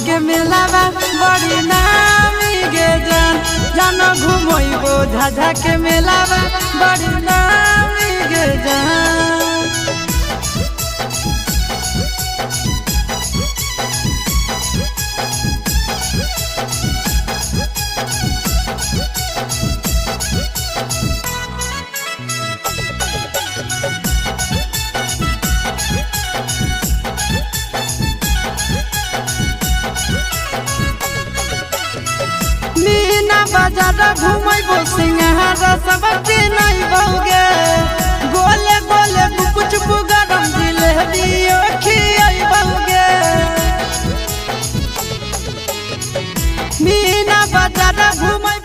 के मेलावा बड़ी नामी गे जान जान घुमैबो झाझा के मेलावा बड़ी नामी गे जान। मीना बाजार घुमैबो सिंहार सबके नहीं बहुगे गोले गोले कुछ गरम जिलेबी खियैबोगे। मीना बाजार घुमै